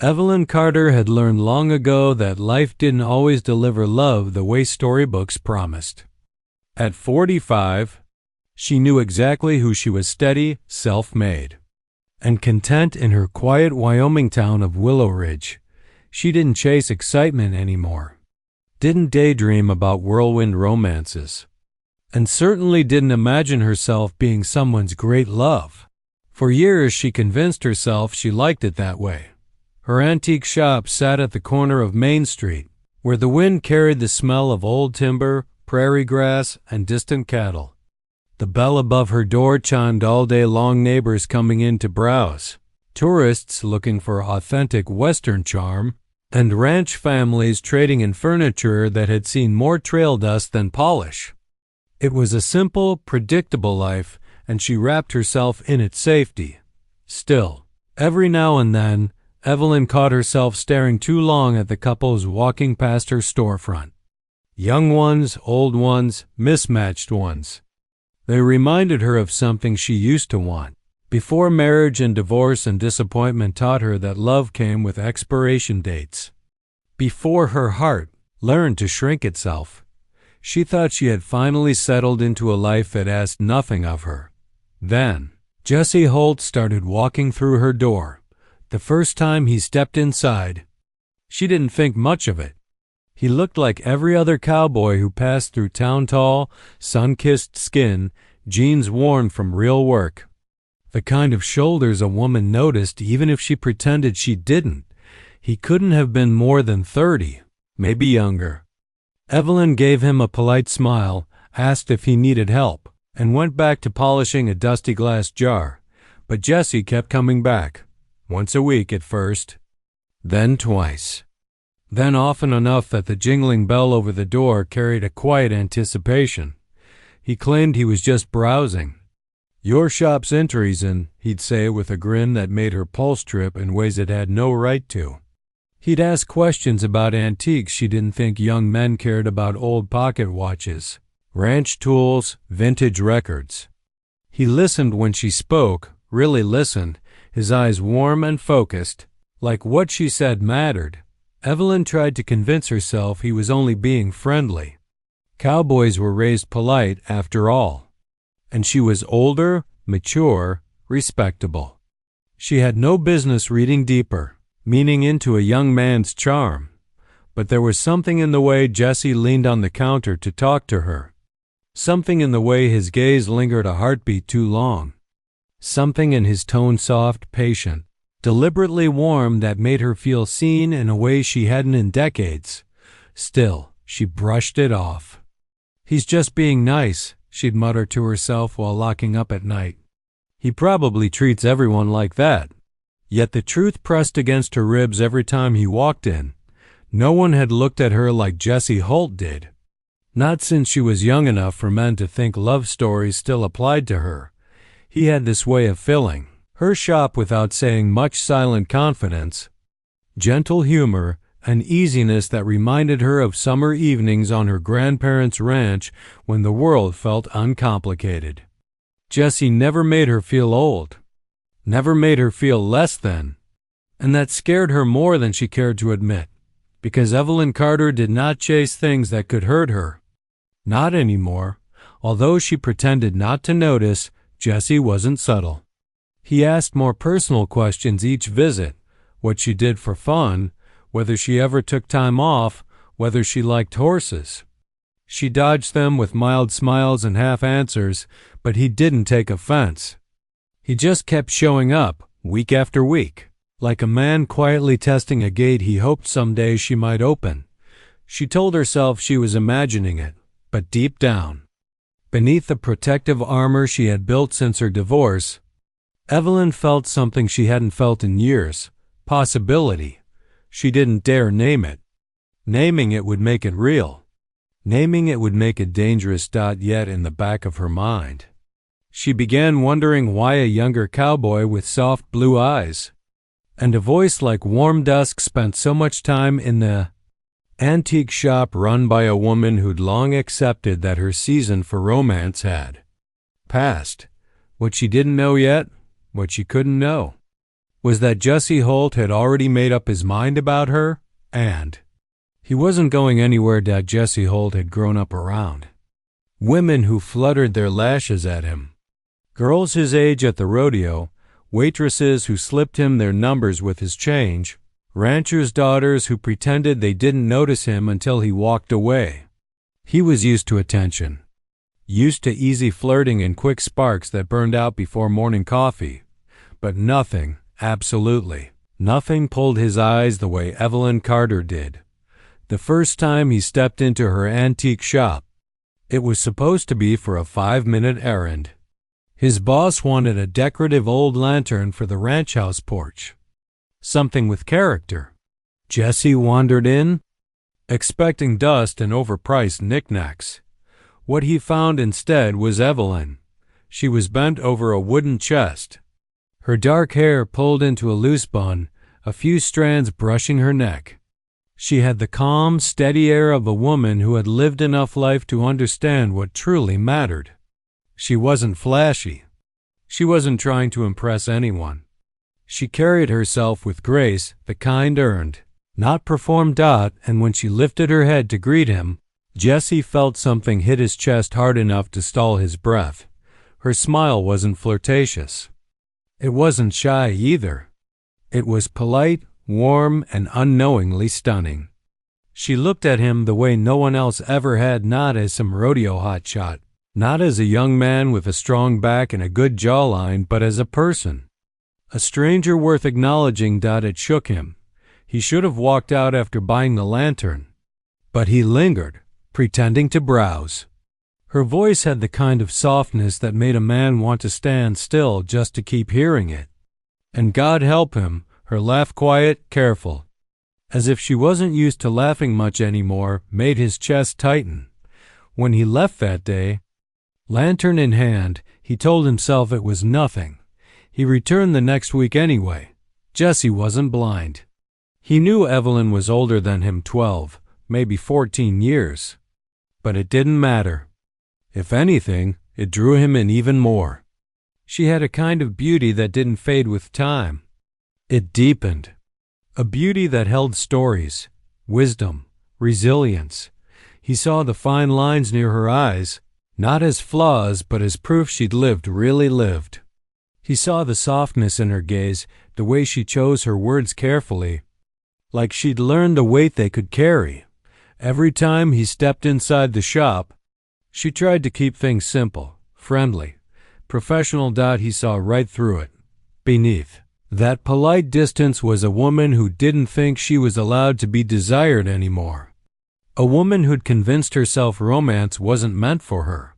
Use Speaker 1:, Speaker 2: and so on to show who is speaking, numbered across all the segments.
Speaker 1: Evelyn Carter had learned long ago that life didn't always deliver love the way storybooks promised. At 45, she knew exactly who she was: steady, self-made, and content in her quiet Wyoming town of Willow Ridge. She didn't chase excitement anymore, didn't daydream about whirlwind romances, and certainly didn't imagine herself being someone's great love. For years she convinced herself she liked it that way. Her antique shop sat at the corner of Main Street, where the wind carried the smell of old timber, prairie grass, and distant cattle. The bell above her door chimed all day long, neighbors coming in to browse, tourists looking for authentic Western charm, and ranch families trading in furniture that had seen more trail dust than polish. It was a simple, predictable life, and she wrapped herself in its safety. Still, every now and then, Evelyn caught herself staring too long at the couples walking past her storefront. Young ones, old ones, mismatched ones. They reminded her of something she used to want, before marriage and divorce and disappointment taught her that love came with expiration dates. Before her heart learned to shrink itself. She thought she had finally settled into a life that asked nothing of her. Then, Jesse Holt started walking through her door. The first time he stepped inside, she didn't think much of it. He looked like every other cowboy who passed through town: tall, sun-kissed skin, jeans worn from real work. The kind of shoulders a woman noticed even if she pretended she didn't. He couldn't have been more than 30, maybe younger. Evelyn gave him a polite smile, asked if he needed help, and went back to polishing a dusty glass jar. But Jesse kept coming back. Once a week at first, then twice. Then often enough that the jingling bell over the door carried a quiet anticipation. He claimed he was just browsing. "Your shop's entries in," he'd say with a grin that made her pulse trip in ways it had no right to. He'd ask questions about antiques she didn't think young men cared about: old pocket watches, ranch tools, vintage records. He listened when she spoke, really listened, his eyes warm and focused, like what she said mattered. Evelyn tried to convince herself he was only being friendly. Cowboys were raised polite, after all. And she was older, mature, respectable. She had no business reading deeper, meaning into a young man's charm. But there was something in the way Jesse leaned on the counter to talk to her. Something in the way his gaze lingered a heartbeat too long. Something in his tone, soft, patient, deliberately warm, that made her feel seen in a way she hadn't in decades. Still, she brushed it off. "He's just being nice," she'd mutter to herself while locking up at night. "He probably treats everyone like that." Yet the truth pressed against her ribs every time he walked in. No one had looked at her like Jesse Holt did. Not since she was young enough for men to think love stories still applied to her. He had this way of filling her shop without saying much: silent confidence, gentle humor, an easiness that reminded her of summer evenings on her grandparents' ranch when the world felt uncomplicated. Jesse never made her feel old, never made her feel less than, and that scared her more than she cared to admit, because Evelyn Carter did not chase things that could hurt her. Not anymore. Although she pretended not to notice, Jesse wasn't subtle. He asked more personal questions each visit: what she did for fun, whether she ever took time off, whether she liked horses. She dodged them with mild smiles and half answers, but he didn't take offense. He just kept showing up, week after week, like a man quietly testing a gate he hoped someday she might open. She told herself she was imagining it, but deep down, beneath the protective armor she had built since her divorce, Evelyn felt something she hadn't felt in years: possibility. She didn't dare name it. Naming it would make it real. Naming it would make it dangerous. Yet in the back of her mind, she began wondering why a younger cowboy with soft blue eyes and a voice like warm dusk spent so much time in the antique shop run by a woman who'd long accepted that her season for romance had passed. What she didn't know yet, what she couldn't know. was that Jesse Holt had already made up his mind about her, and he wasn't going anywhere that Jesse Holt had grown up around. Women who fluttered their lashes at him, girls his age at the rodeo, waitresses who slipped him their numbers with his change, ranchers' daughters who pretended they didn't notice him until he walked away. He was used to attention, used to easy flirting and quick sparks that burned out before morning coffee, but nothing, absolutely nothing, pulled his eyes the way Evelyn Carter did. The first time he stepped into her antique shop, it was supposed to be for a 5-minute errand. His boss wanted a decorative old lantern for the ranch house porch, something with character. Jesse wandered in, expecting dust and overpriced knickknacks. What he found instead was Evelyn. She was bent over a wooden chest, her dark hair pulled into a loose bun, a few strands brushing her neck. She had the calm, steady air of a woman who had lived enough life to understand what truly mattered. She wasn't flashy. She wasn't trying to impress anyone. She carried herself with grace, the kind earned, not performed. And when she lifted her head to greet him, Jesse felt something hit his chest hard enough to stall his breath. Her smile wasn't flirtatious. It wasn't shy either. It was polite, warm, and unknowingly stunning. She looked at him the way no one else ever had, not as some rodeo hotshot, not as a young man with a strong back and a good jawline, but as a person. A stranger worth acknowledging. It shook him. He should have walked out after buying the lantern, but he lingered, pretending to browse. Her voice had the kind of softness that made a man want to stand still just to keep hearing it. And God help him, her laugh quiet, careful, as if she wasn't used to laughing much anymore, made his chest tighten. When he left that day, lantern in hand, he told himself it was nothing. He returned the next week anyway. Jesse wasn't blind. He knew Evelyn was older than him 12, maybe 14 years. But it didn't matter. If anything, it drew him in even more. She had a kind of beauty that didn't fade with time. It deepened. A beauty that held stories, wisdom, resilience. He saw the fine lines near her eyes, not as flaws but as proof she'd lived, really lived. He saw the softness in her gaze, the way she chose her words carefully, like she'd learned the weight they could carry. Every time he stepped inside the shop, she tried to keep things simple, friendly, professional. He saw right through it. Beneath that polite distance was a woman who didn't think she was allowed to be desired anymore. A woman who'd convinced herself romance wasn't meant for her.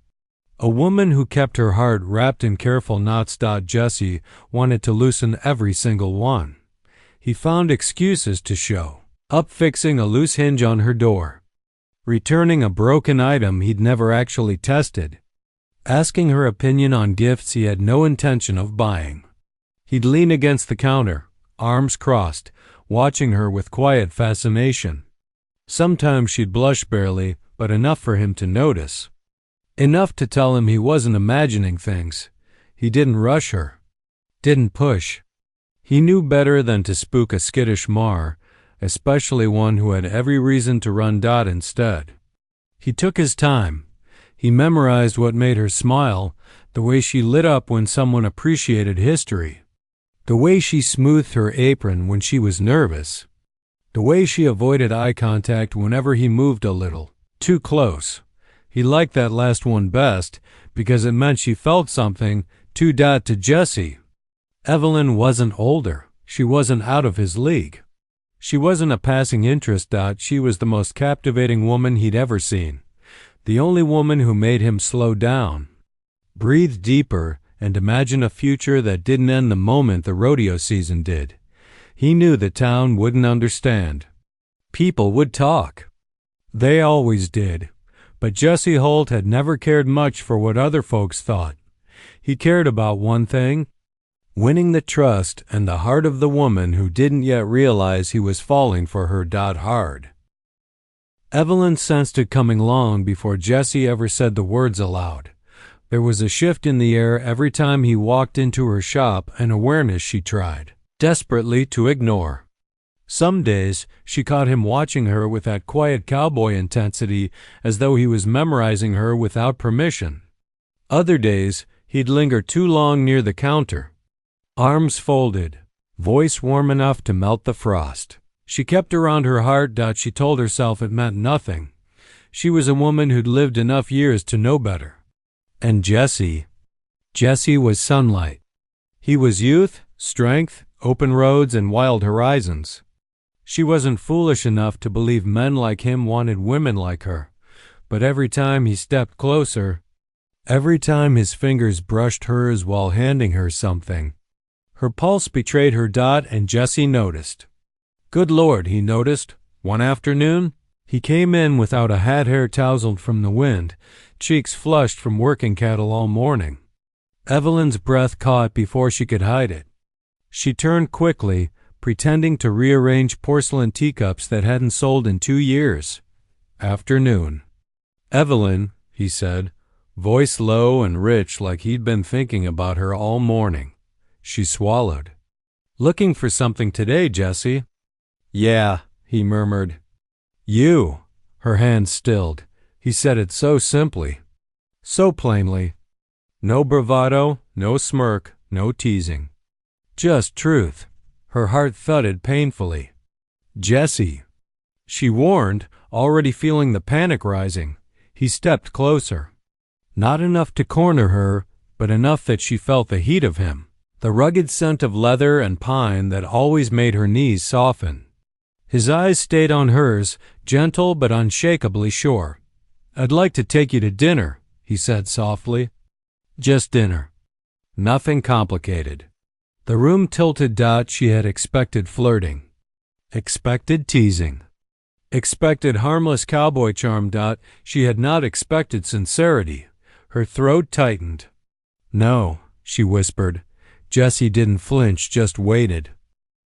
Speaker 1: A woman who kept her heart wrapped in careful knots. Jesse wanted to loosen every single one. He found excuses to show up, fixing a loose hinge on her door, returning a broken item he'd never actually tested, asking her opinion on gifts he had no intention of buying. He'd lean against the counter, arms crossed, watching her with quiet fascination. Sometimes she'd blush barely, but enough for him to notice. Enough to tell him he wasn't imagining things. He didn't rush her, didn't push. He knew better than to spook a skittish mar, especially one who had every reason to run. Instead, he took his time. He memorized what made her smile, the way she lit up when someone appreciated history, the way she smoothed her apron when she was nervous, the way she avoided eye contact whenever he moved a little too close. He liked that last one best because it meant she felt something. To Jesse, Evelyn wasn't older. She wasn't out of his league. She wasn't a passing interest. She was the most captivating woman he'd ever seen. The only woman who made him slow down, breathe deeper, and imagine a future that didn't end the moment the rodeo season did. He knew the town wouldn't understand. People would talk. They always did. But Jesse Holt had never cared much for what other folks thought. He cared about one thing: winning the trust and the heart of the woman who didn't yet realize he was falling for her. Hard. Evelyn sensed it coming long before Jesse ever said the words aloud. There was a shift in the air every time he walked into her shop, an awareness she tried desperately to ignore. Some days, she caught him watching her with that quiet cowboy intensity as though he was memorizing her without permission. Other days, he'd linger too long near the counter. Arms folded, voice warm enough to melt the frost. She kept around her heart. She told herself it meant nothing. She was a woman who'd lived enough years to know better. And Jesse was sunlight. He was youth, strength, open roads, and wild horizons. She wasn't foolish enough to believe men like him wanted women like her, but every time he stepped closer, every time his fingers brushed hers while handing her something, her pulse betrayed her. And Jesse noticed. Good Lord, he noticed. One afternoon, he came in without a hat, hair tousled from the wind, cheeks flushed from working cattle all morning. Evelyn's breath caught before she could hide it. She turned quickly, pretending to rearrange porcelain teacups that hadn't sold in 2 years. Afternoon. Evelyn, he said, voice low and rich like he'd been thinking about her all morning. She swallowed. Looking for something today, Jesse? Yeah, he murmured. You. Her hand stilled. He said it so simply, so plainly. No bravado, no smirk, no teasing. Just truth. Her heart thudded painfully. Jesse. She warned, already feeling the panic rising. He stepped closer. Not enough to corner her, but enough that she felt the heat of him, the rugged scent of leather and pine that always made her knees soften. His eyes stayed on hers, gentle but unshakably sure. I'd like to take you to dinner, he said softly. Just dinner. Nothing complicated. The room tilted. She had expected flirting. Expected teasing. Expected harmless cowboy charm. She had not expected sincerity. Her throat tightened. No, she whispered. Jesse didn't flinch, just waited.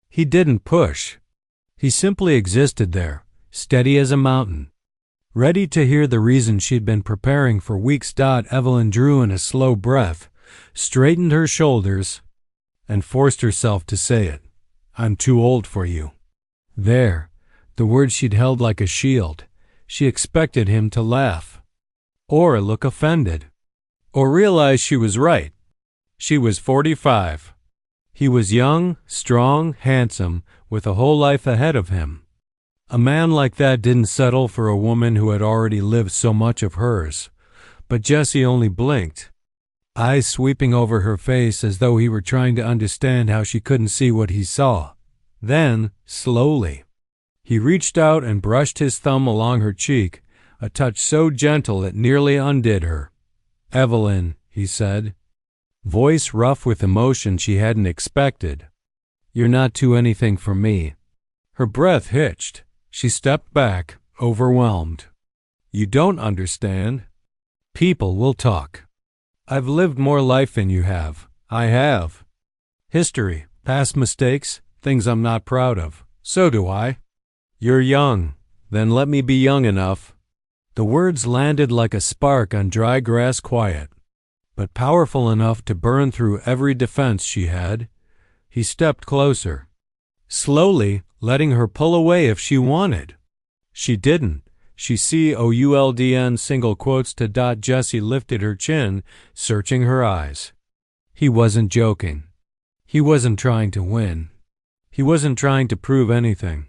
Speaker 1: He didn't push. He simply existed there, steady as a mountain. Ready to hear the reason she'd been preparing for weeks. Evelyn drew in a slow breath, straightened her shoulders, and forced herself to say it. I'm too old for you. There, the word she'd held like a shield. She expected him to laugh, or look offended, or realize she was right. She was 45. He was young, strong, handsome, with a whole life ahead of him. A man like that didn't settle for a woman who had already lived so much of hers. But Jesse only blinked, eyes sweeping over her face as though he were trying to understand how she couldn't see what he saw. Then, slowly, he reached out and brushed his thumb along her cheek, a touch so gentle it nearly undid her. Evelyn, he said, voice rough with emotion she hadn't expected. You're not too anything for me. Her breath hitched. She stepped back, overwhelmed. You don't understand. People will talk. I've lived more life than you have. I have. History, past mistakes, things I'm not proud of. So do I. You're young. Then let me be young enough. The words landed like a spark on dry grass, quiet, but powerful enough to burn through every defense she had. He stepped closer, slowly letting her pull away if she wanted. She didn't. She COULDN single quotes to. Jessie lifted her chin, searching her eyes. He wasn't joking. He wasn't trying to win. He wasn't trying to prove anything.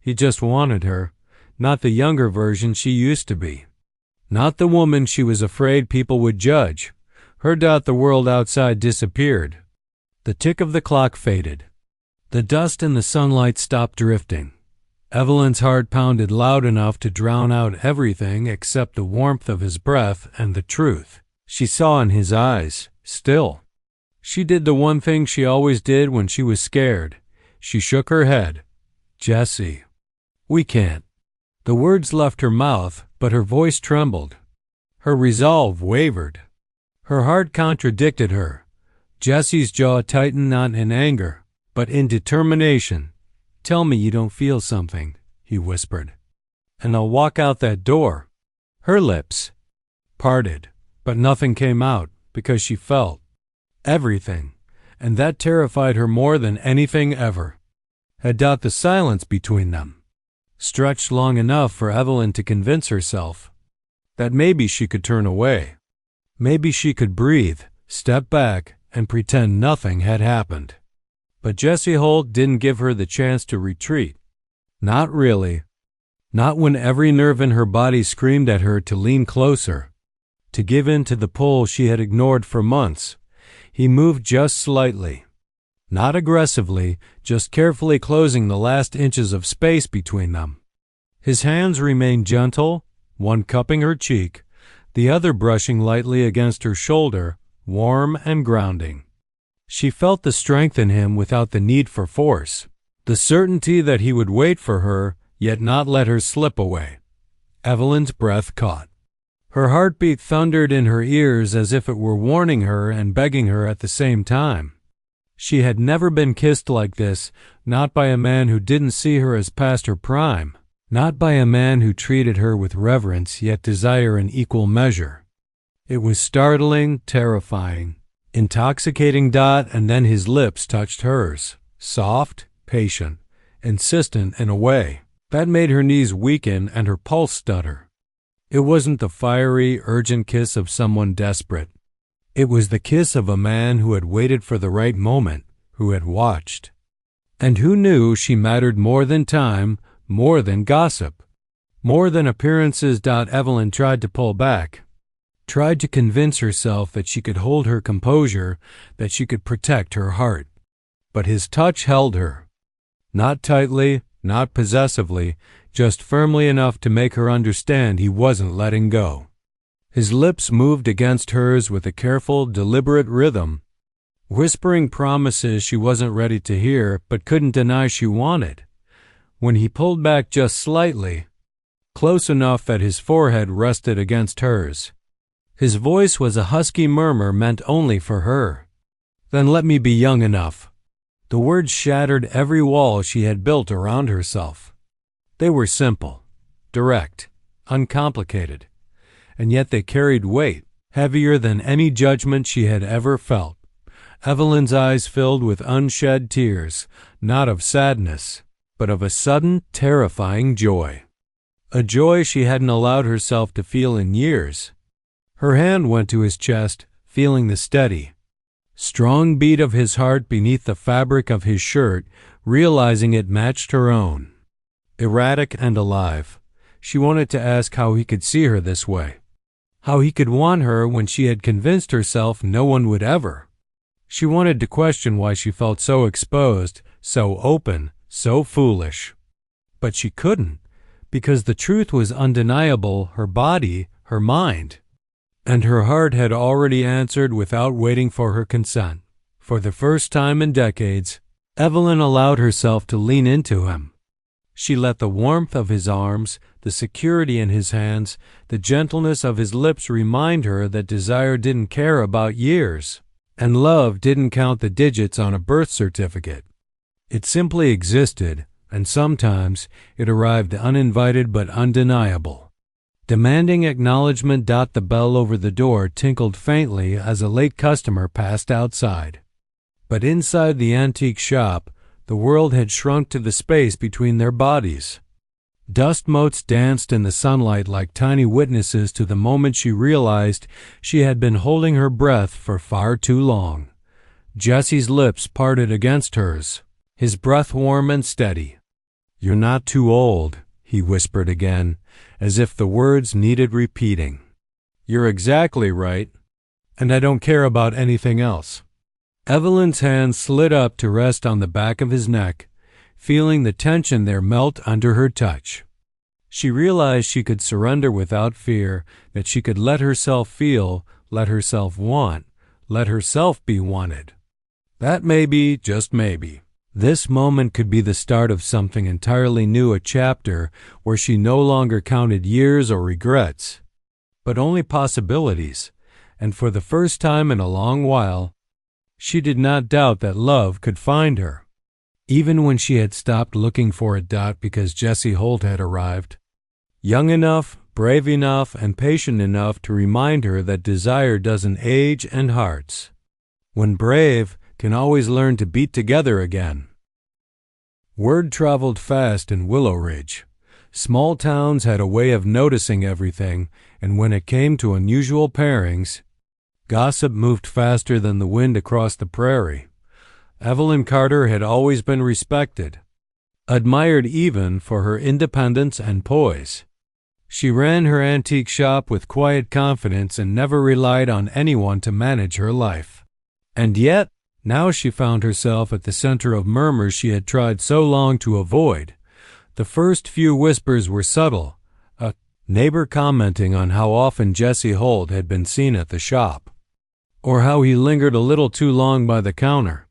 Speaker 1: He just wanted her, not the younger version she used to be. Not the woman she was afraid people would judge. Her. The world outside disappeared. The tick of the clock faded. The dust in the sunlight stopped drifting. Evelyn's heart pounded loud enough to drown out everything except the warmth of his breath and the truth she saw in his eyes, still. She did the one thing she always did when she was scared. She shook her head. Jesse. We can't. The words left her mouth, but her voice trembled. Her resolve wavered. Her heart contradicted her. Jesse's jaw tightened, not in anger, but in determination. Tell me you don't feel something, he whispered, and I'll walk out that door. Her lips parted, but nothing came out because she felt everything, and that terrified her more than anything ever. Had the silence between them stretched long enough for Evelyn to convince herself that maybe she could turn away. Maybe she could breathe, step back, and pretend nothing had happened. But Jesse Holt didn't give her the chance to retreat. Not really. Not when every nerve in her body screamed at her to lean closer, to give in to the pull she had ignored for months. He moved just slightly. Not aggressively, just carefully closing the last inches of space between them. His hands remained gentle, one cupping her cheek, the other brushing lightly against her shoulder, warm and grounding. She felt the strength in him without the need for force, the certainty that he would wait for her, yet not let her slip away. Evelyn's breath caught. Her heartbeat thundered in her ears as if it were warning her and begging her at the same time. She had never been kissed like this, not by a man who didn't see her as past her prime, not by a man who treated her with reverence yet desire in equal measure. It was startling, terrifying, intoxicating. And then his lips touched hers, soft, patient, insistent in a way that made her knees weaken and her pulse stutter. It wasn't the fiery, urgent kiss of someone desperate. It was the kiss of a man who had waited for the right moment, who had watched, and who knew she mattered more than time, more than gossip, more than appearances. Evelyn tried to pull back, tried to convince herself that she could hold her composure, that she could protect her heart. But his touch held her. Not tightly, not possessively, just firmly enough to make her understand he wasn't letting go. His lips moved against hers with a careful, deliberate rhythm, whispering promises she wasn't ready to hear but couldn't deny she wanted. When he pulled back just slightly, close enough that his forehead rested against hers, his voice was a husky murmur meant only for her. "Then let me be young enough." The words shattered every wall she had built around herself. They were simple, direct, uncomplicated, and yet they carried weight, heavier than any judgment she had ever felt. Evelyn's eyes filled with unshed tears, not of sadness, but of a sudden, terrifying joy. A joy she hadn't allowed herself to feel in years. Her hand went to his chest, feeling the steady, strong beat of his heart beneath the fabric of his shirt, realizing it matched her own. Erratic and alive, she wanted to ask how he could see her this way, how he could want her when she had convinced herself no one would ever. She wanted to question why she felt so exposed, so open, so foolish. But she couldn't, because the truth was undeniable, her body, her mind. And her heart had already answered without waiting for her consent. For the first time in decades, Evelyn allowed herself to lean into him. She let the warmth of his arms, the security in his hands, the gentleness of his lips remind her that desire didn't care about years, and love didn't count the digits on a birth certificate. It simply existed, and sometimes it arrived uninvited but undeniable, demanding acknowledgement. The bell over the door tinkled faintly as a late customer passed outside. But inside the antique shop, the world had shrunk to the space between their bodies. Dust motes danced in the sunlight like tiny witnesses to the moment she realized she had been holding her breath for far too long. Jesse's lips parted against hers, his breath warm and steady. "You're not too old," he whispered again, as if the words needed repeating. "You're exactly right, and I don't care about anything else." Evelyn's hand slid up to rest on the back of his neck, feeling the tension there melt under her touch. She realized she could surrender without fear, that she could let herself feel, let herself want, let herself be wanted. That maybe, just maybe, this moment could be the start of something entirely new, a chapter where she no longer counted years or regrets, but only possibilities, and for the first time in a long while, she did not doubt that love could find her, even when she had stopped looking for it. Because Jesse Holt had arrived, young enough, brave enough, and patient enough to remind her that desire doesn't age and hearts. When brave, can always learn to beat together again. Word traveled fast in Willow Ridge. Small towns had a way of noticing everything, and when it came to unusual pairings, gossip moved faster than the wind across the prairie. Evelyn Carter had always been respected, admired even for her independence and poise. She ran her antique shop with quiet confidence and never relied on anyone to manage her life. And yet, now she found herself at the center of murmurs she had tried so long to avoid. The first few whispers were subtle, a neighbor commenting on how often Jesse Holt had been seen at the shop, or how he lingered a little too long by the counter.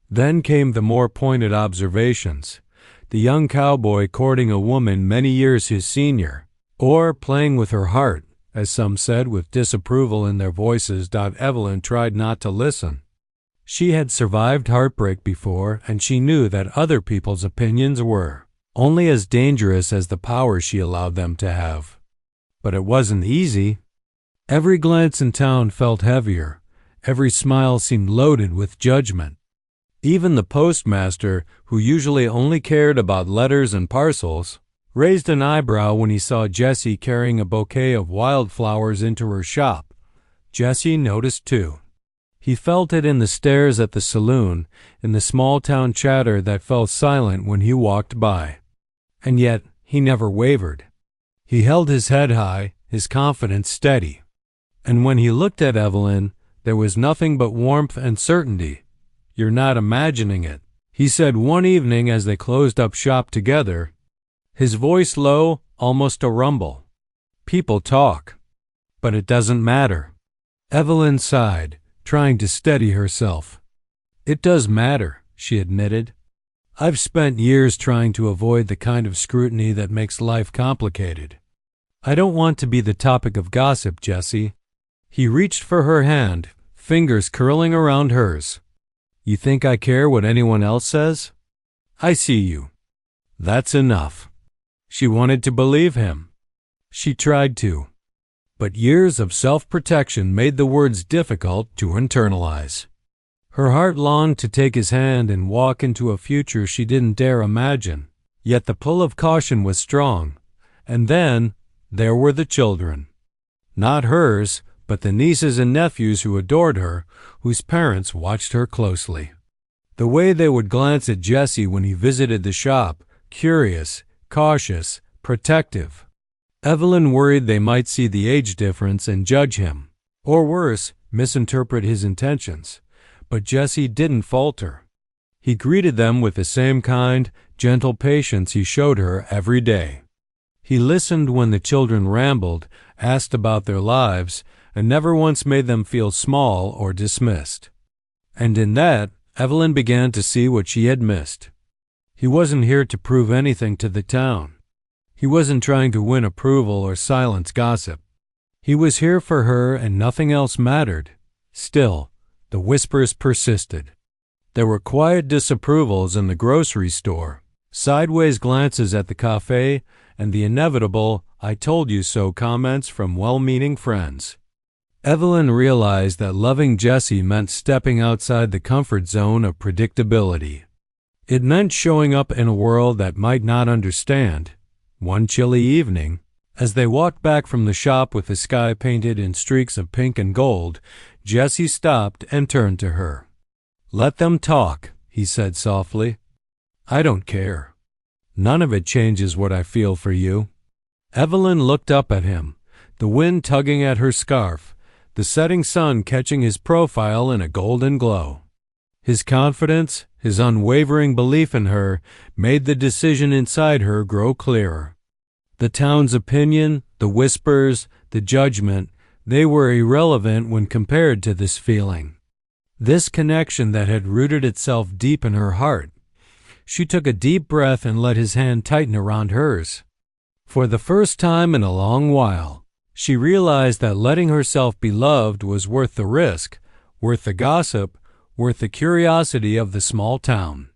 Speaker 1: Then came the more pointed observations. The young cowboy courting a woman many years his senior, or playing with her heart, as some said with disapproval in their voices. Evelyn tried not to listen. She had survived heartbreak before, and she knew that other people's opinions were only as dangerous as the power she allowed them to have. But it wasn't easy. Every glance in town felt heavier. Every smile seemed loaded with judgment. Even the postmaster, who usually only cared about letters and parcels, raised an eyebrow when he saw Jessie carrying a bouquet of wildflowers into her shop. Jesse noticed too. He felt it in the stares at the saloon, in the small-town chatter that fell silent when he walked by. And yet, he never wavered. He held his head high, his confidence steady. And when he looked at Evelyn, there was nothing but warmth and certainty. "You're not imagining it," he said one evening as they closed up shop together, his voice low, almost a rumble. "People talk, but it doesn't matter." Evelyn sighed, trying to steady herself. "It does matter," she admitted. "I've spent years trying to avoid the kind of scrutiny that makes life complicated. I don't want to be the topic of gossip, Jessie." He reached for her hand, fingers curling around hers. "You think I care what anyone else says? I see you. That's enough." She wanted to believe him. She tried to. But years of self-protection made the words difficult to internalize. Her heart longed to take his hand and walk into a future she didn't dare imagine. Yet the pull of caution was strong. And then there were the children. Not hers, but the nieces and nephews who adored her, whose parents watched her closely. The way they would glance at Jesse when he visited the shop, curious, cautious, protective. Evelyn worried they might see the age difference and judge him, or worse, misinterpret his intentions. But Jesse didn't falter. He greeted them with the same kind, gentle patience he showed her every day. He listened when the children rambled, asked about their lives, and never once made them feel small or dismissed. And in that, Evelyn began to see what she had missed. He wasn't here to prove anything to the town. He wasn't trying to win approval or silence gossip. He was here for her and nothing else mattered. Still, the whispers persisted. There were quiet disapprovals in the grocery store, sideways glances at the cafe, and the inevitable "I told you so" comments from well-meaning friends. Evelyn realized that loving Jesse meant stepping outside the comfort zone of predictability. It meant showing up in a world that might not understand. One chilly evening, as they walked back from the shop with the sky painted in streaks of pink and gold, Jesse stopped and turned to her. "Let them talk," he said softly. "I don't care. None of it changes what I feel for you." Evelyn looked up at him, the wind tugging at her scarf, the setting sun catching his profile in a golden glow. His confidence, his unwavering belief in her, made the decision inside her grow clearer. The town's opinion, the whispers, the judgment, they were irrelevant when compared to this feeling. This connection that had rooted itself deep in her heart. She took a deep breath and let his hand tighten around hers. For the first time in a long while, she realized that letting herself be loved was worth the risk, worth the gossip, worth the curiosity of the small town.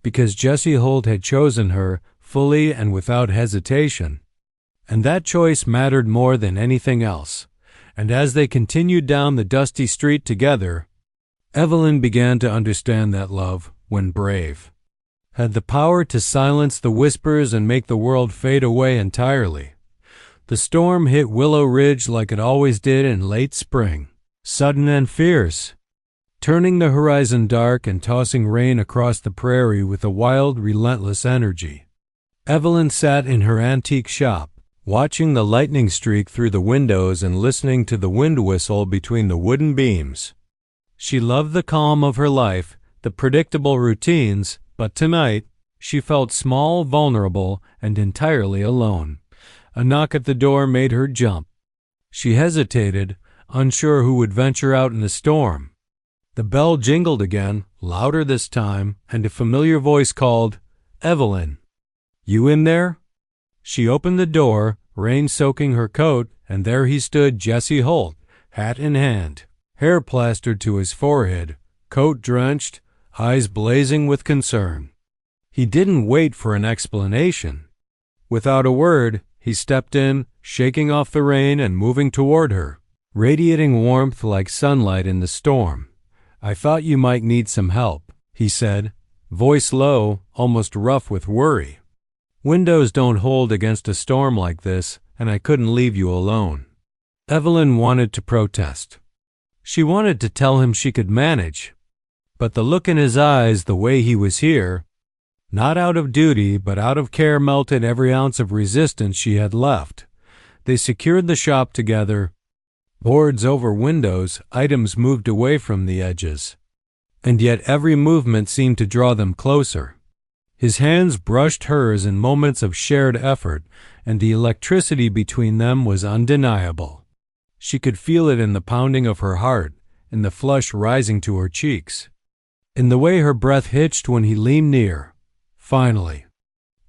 Speaker 1: Because Jesse Holt had chosen her fully and without hesitation. And that choice mattered more than anything else. And as they continued down the dusty street together, Evelyn began to understand that love, when brave, had the power to silence the whispers and make the world fade away entirely. The storm hit Willow Ridge like it always did in late spring, sudden and fierce, turning the horizon dark and tossing rain across the prairie with a wild, relentless energy. Evelyn sat in her antique shop, watching the lightning streak through the windows and listening to the wind whistle between the wooden beams. She loved the calm of her life, the predictable routines, but tonight she felt small, vulnerable, and entirely alone. A knock at the door made her jump. She hesitated, unsure who would venture out in the storm. The bell jingled again, louder this time, and a familiar voice called, "Evelyn, you in there?" She opened the door, rain soaking her coat, and there he stood, Jesse Holt, hat in hand, hair plastered to his forehead, coat drenched, eyes blazing with concern. He didn't wait for an explanation. Without a word, he stepped in, shaking off the rain and moving toward her, radiating warmth like sunlight in the storm. "I thought you might need some help," he said, voice low, almost rough with worry. "Windows don't hold against a storm like this, and I couldn't leave you alone." Evelyn wanted to protest. She wanted to tell him she could manage, but the look in his eyes, the way he was here, not out of duty but out of care, melted every ounce of resistance she had left. They secured the shop together, boards over windows, items moved away from the edges, and yet every movement seemed to draw them closer. His hands brushed hers in moments of shared effort, and the electricity between them was undeniable. She could feel it in the pounding of her heart, in the flush rising to her cheeks, in the way her breath hitched when he leaned near. Finally,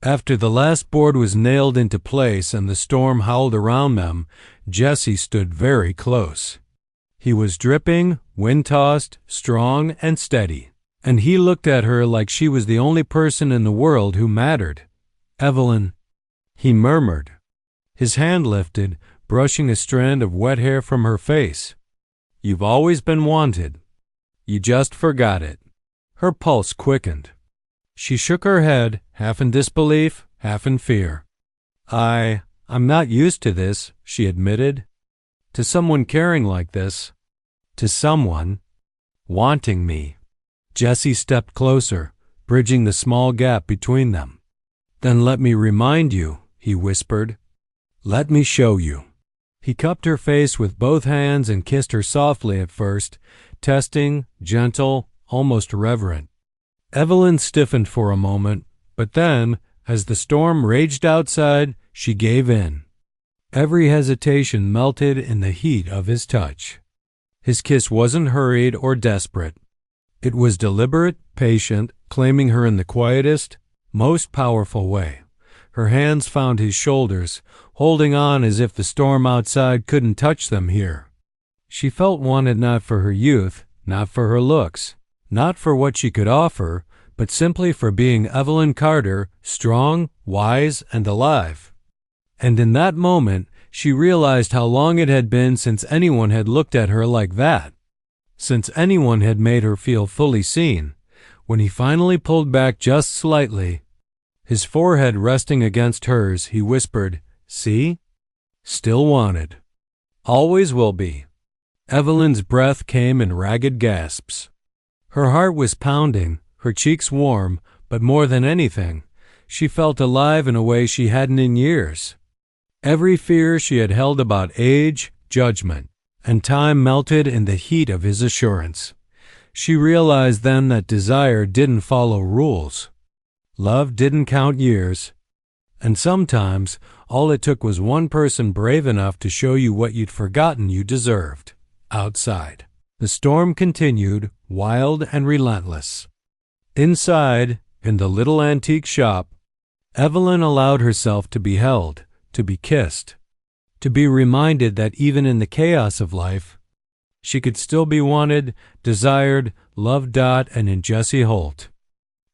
Speaker 1: after the last board was nailed into place and the storm howled around them, Jesse stood very close. He was dripping, wind-tossed, strong, and steady, and he looked at her like she was the only person in the world who mattered. "Evelyn," he murmured. His hand lifted, brushing a strand of wet hair from her face. "You've always been wanted. You just forgot it." Her pulse quickened. She shook her head, half in disbelief, half in fear. I'm not used to this," she admitted. "To someone caring like this. To someone wanting me." Jesse stepped closer, bridging the small gap between them. "Then let me remind you," he whispered. "Let me show you." He cupped her face with both hands and kissed her softly at first, testing, gentle, almost reverent. Evelyn stiffened for a moment, but then, as the storm raged outside, she gave in. Every hesitation melted in the heat of his touch. His kiss wasn't hurried or desperate. It was deliberate, patient, claiming her in the quietest, most powerful way. Her hands found his shoulders, holding on as if the storm outside couldn't touch them here. She felt wanted not for her youth, not for her looks, not for what she could offer, but simply for being Evelyn Carter, strong, wise, and alive. And in that moment, she realized how long it had been since anyone had looked at her like that, since anyone had made her feel fully seen. When he finally pulled back just slightly, his forehead resting against hers, he whispered, "See? Still wanted. Always will be." Evelyn's breath came in ragged gasps. Her heart was pounding, her cheeks warm, but more than anything, she felt alive in a way she hadn't in years. Every fear she had held about age, judgment, and time melted in the heat of his assurance. She realized then that desire didn't follow rules. Love didn't count years. And sometimes all it took was one person brave enough to show you what you'd forgotten you deserved. Outside, the storm continued, wild and relentless. Inside, in the little antique shop, Evelyn allowed herself to be held, to be kissed, to be reminded that even in the chaos of life, she could still be wanted, desired, loved. And in Jesse Holt,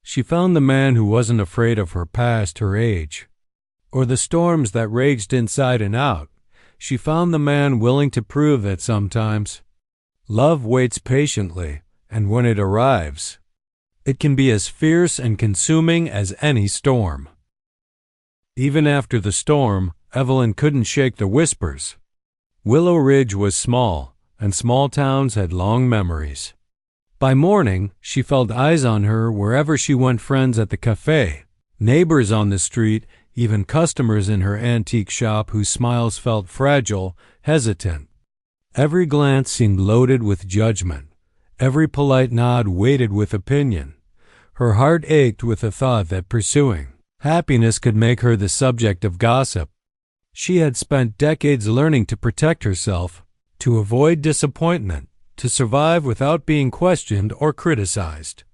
Speaker 1: she found the man who wasn't afraid of her past, her age, or the storms that raged inside and out. She found the man willing to prove that sometimes love waits patiently, and when it arrives, it can be as fierce and consuming as any storm. Even after the storm, Evelyn couldn't shake the whispers. Willow Ridge was small, and small towns had long memories. By morning, she felt eyes on her wherever she went, friends at the cafe, neighbors on the street, even customers in her antique shop whose smiles felt fragile, hesitant. Every glance seemed loaded with judgment. Every polite nod weighted with opinion. Her heart ached with the thought that pursuing happiness could make her the subject of gossip. She had spent decades learning to protect herself, to avoid disappointment, to survive without being questioned or criticized.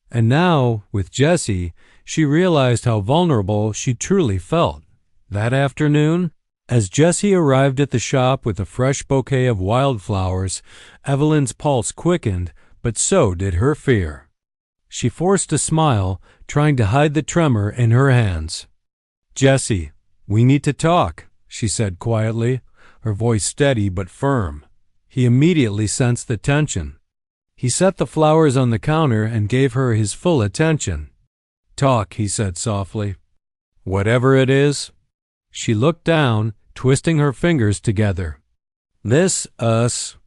Speaker 1: And now, with Jessie, she realized how vulnerable she truly felt. That afternoon, as Jessie arrived at the shop with a fresh bouquet of wildflowers, Evelyn's pulse quickened, but so did her fear. She forced a smile, trying to hide the tremor in her hands. "Jessie, we need to talk," she said quietly, her voice steady but firm. He immediately sensed the tension. He set the flowers on the counter and gave her his full attention. "Talk," he said softly. "Whatever it is." She looked down, twisting her fingers together. Us.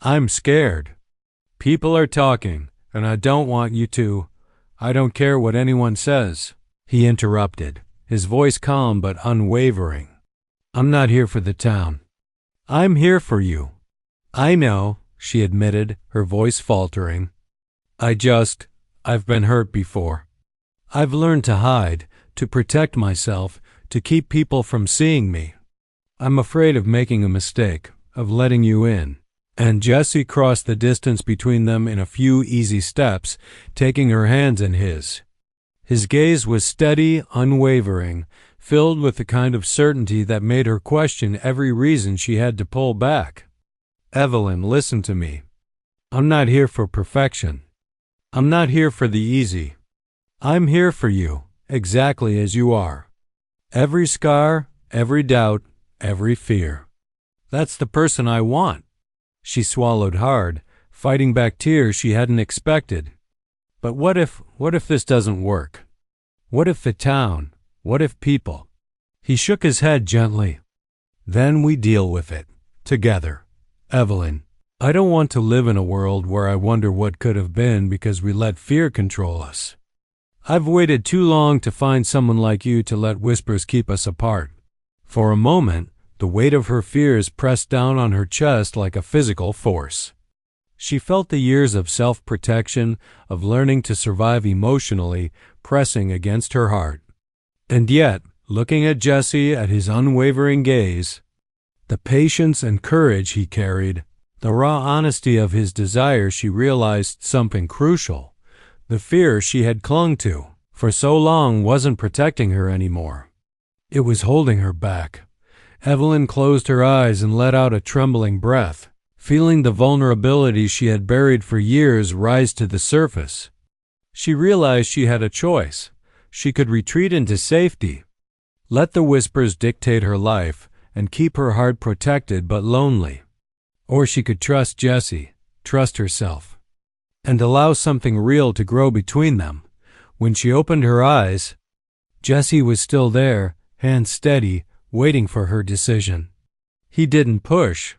Speaker 1: I'm scared. People are talking, and I don't want you to. I don't care what anyone says." He interrupted, his voice calm but unwavering. "I'm not here for the town. I'm here for you." "I know," she admitted, her voice faltering. I've been hurt before. I've learned to hide, to protect myself, to keep people from seeing me. I'm afraid of making a mistake, of letting you in." And Jessie crossed the distance between them in a few easy steps, taking her hands in his. His gaze was steady, unwavering, filled with the kind of certainty that made her question every reason she had to pull back. "Evelyn, listen to me. I'm not here for perfection. I'm not here for the easy. I'm here for you, exactly as you are. Every scar, every doubt, every fear. That's the person I want." She swallowed hard, fighting back tears she hadn't expected. "But what if this doesn't work? What if the town? What if people?" He shook his head gently. "Then we deal with it, together. Evelyn, I don't want to live in a world where I wonder what could have been because we let fear control us. I've waited too long to find someone like you to let whispers keep us apart." For a moment, the weight of her fears pressed down on her chest like a physical force. She felt the years of self-protection, of learning to survive emotionally, pressing against her heart. And yet, looking at Jessie, at his unwavering gaze, the patience and courage he carried, the raw honesty of his desire, she realized something crucial. The fear she had clung to for so long wasn't protecting her anymore. It was holding her back. Evelyn closed her eyes and let out a trembling breath, feeling the vulnerability she had buried for years rise to the surface. She realized she had a choice. She could retreat into safety, let the whispers dictate her life, and keep her heart protected but lonely. Or she could trust Jessie, trust herself, and allow something real to grow between them. When she opened her eyes, Jessie was still there, hands steady, waiting for her decision. He didn't push.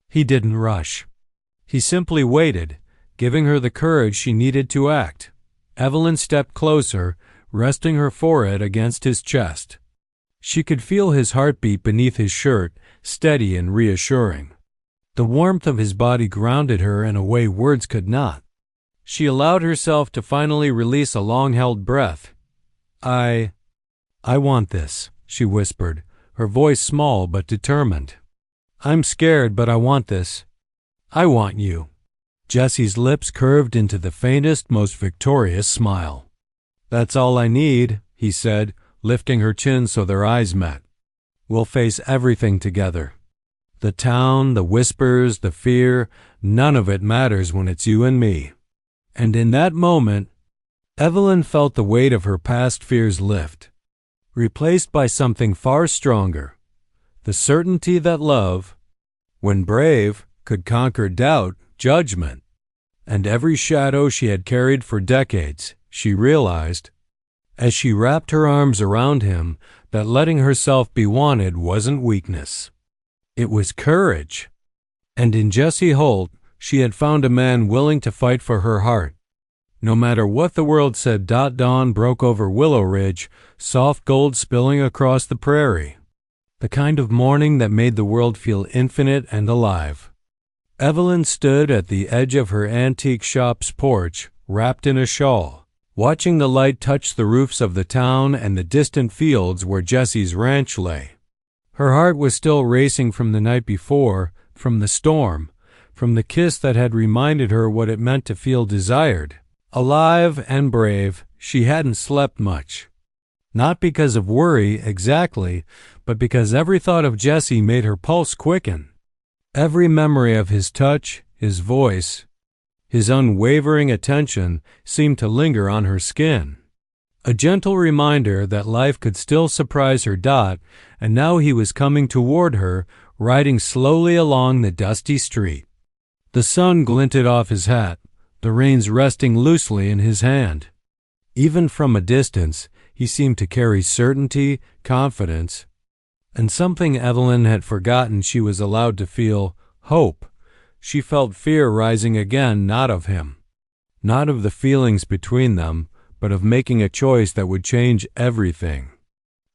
Speaker 1: He didn't rush. He simply waited, giving her the courage she needed to act. Evelyn stepped closer, resting her forehead against his chest. She could feel his heartbeat beneath his shirt, steady and reassuring. The warmth of his body grounded her in a way words could not. She allowed herself to finally release a long-held breath. I want this," she whispered, her voice small but determined. "I'm scared, but I want this. I want you." Jessie's lips curved into the faintest, most victorious smile. "That's all I need," he said, lifting her chin so their eyes met. "We'll face everything together. The town, the whispers, the fear, none of it matters when it's you and me." And in that moment, Evelyn felt the weight of her past fears lift, replaced by something far stronger, the certainty that love, when brave, could conquer doubt, judgment, and every shadow she had carried for decades, she realized, as she wrapped her arms around him, that letting herself be wanted wasn't weakness. It was courage. And in Jesse Holt, she had found a man willing to fight for her heart. No matter what the world said. Dawn broke over Willow Ridge, soft gold spilling across the prairie. The kind of morning that made the world feel infinite and alive. Evelyn stood at the edge of her antique shop's porch, wrapped in a shawl, watching the light touch the roofs of the town and the distant fields where Jesse's ranch lay. Her heart was still racing from the night before, from the storm, from the kiss that had reminded her what it meant to feel desired. Alive and brave, she hadn't slept much. Not because of worry, exactly, but because every thought of Jesse made her pulse quicken. Every memory of his touch, his voice, his unwavering attention seemed to linger on her skin. A gentle reminder that life could still surprise her. And now he was coming toward her, riding slowly along the dusty street. The sun glinted off his hat, the reins resting loosely in his hand. Even from a distance, he seemed to carry certainty, confidence, and something Evelyn had forgotten she was allowed to feel, hope. She felt fear rising again, not of him, not of the feelings between them, but of making a choice that would change everything.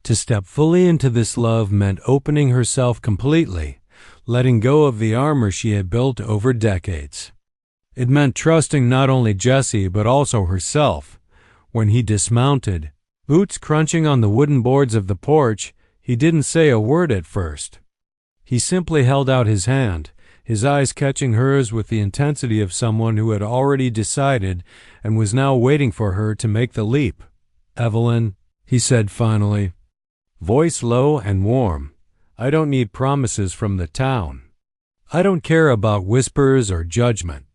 Speaker 1: To step fully into this love meant opening herself completely, letting go of the armor she had built over decades. It meant trusting not only Jesse but also herself. When he dismounted, boots crunching on the wooden boards of the porch, he didn't say a word at first. He simply held out his hand, his eyes catching hers with the intensity of someone who had already decided and was now waiting for her to make the leap. "Evelyn," he said finally, voice low and warm, "I don't need promises from the town. I don't care about whispers or judgment.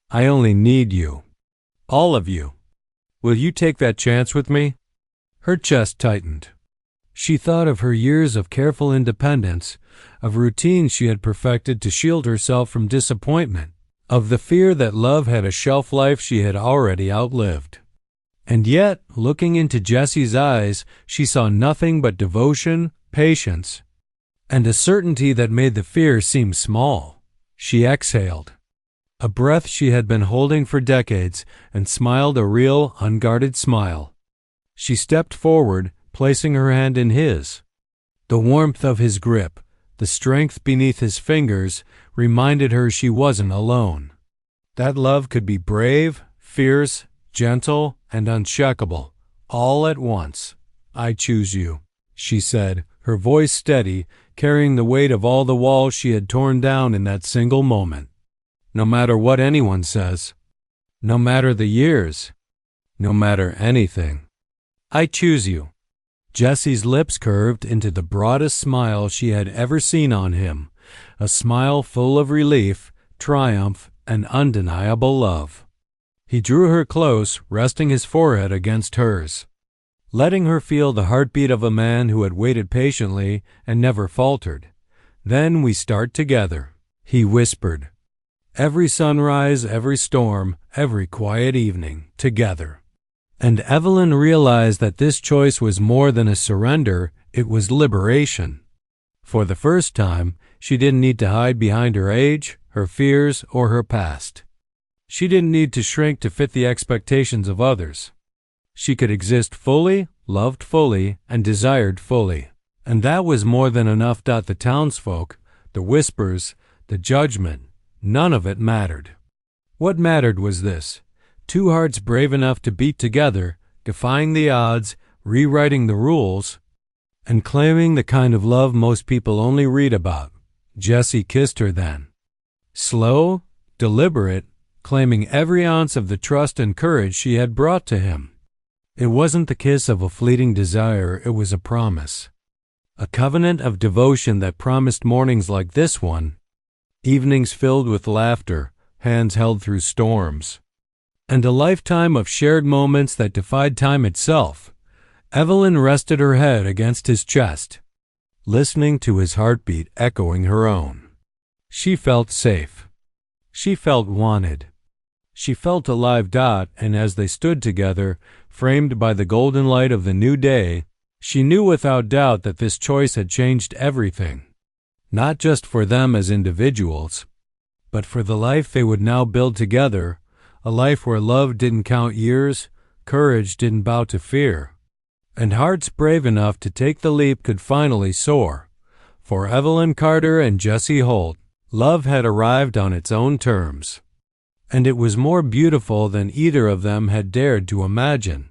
Speaker 1: I only need you. All of you. Will you take that chance with me?" Her chest tightened. She thought of her years of careful independence, of routines she had perfected to shield herself from disappointment, of the fear that love had a shelf life she had already outlived. And yet, looking into Jesse's eyes, she saw nothing but devotion, patience, and a certainty that made the fear seem small. She exhaled, a breath she had been holding for decades, and smiled a real, unguarded smile. She stepped forward, placing her hand in his. The warmth of his grip, the strength beneath his fingers, reminded her she wasn't alone. That love could be brave, fierce, gentle, and unshakable, all at once. "I choose you," she said, her voice steady, carrying the weight of all the walls she had torn down in that single moment. "No matter what anyone says, no matter the years, no matter anything, I choose you." Jesse's lips curved into the broadest smile she had ever seen on him, a smile full of relief, triumph, and undeniable love. He drew her close, resting his forehead against hers, letting her feel the heartbeat of a man who had waited patiently and never faltered. "Then we start together," he whispered. "Every sunrise, every storm, every quiet evening, together." And Evelyn realized that this choice was more than a surrender, it was liberation. For the first time, she didn't need to hide behind her age, her fears, or her past. She didn't need to shrink to fit the expectations of others. She could exist fully, loved fully, and desired fully. And that was more than enough. The townsfolk, the whispers, the judgment, none of it mattered. What mattered was this: two hearts brave enough to beat together, defying the odds, rewriting the rules, and claiming the kind of love most people only read about. Jesse kissed her then. Slow, deliberate, claiming every ounce of the trust and courage she had brought to him. It wasn't the kiss of a fleeting desire, it was a promise. A covenant of devotion that promised mornings like this one, evenings filled with laughter, hands held through storms, and a lifetime of shared moments that defied time itself. Evelyn rested her head against his chest, listening to his heartbeat echoing her own. She felt safe. She felt wanted. She felt alive. And as they stood together, framed by the golden light of the new day, she knew without doubt that this choice had changed everything. Not just for them as individuals, but for the life they would now build together, a life where love didn't count years, courage didn't bow to fear, and hearts brave enough to take the leap could finally soar. For Evelyn Carter and Jesse Holt, love had arrived on its own terms, and it was more beautiful than either of them had dared to imagine.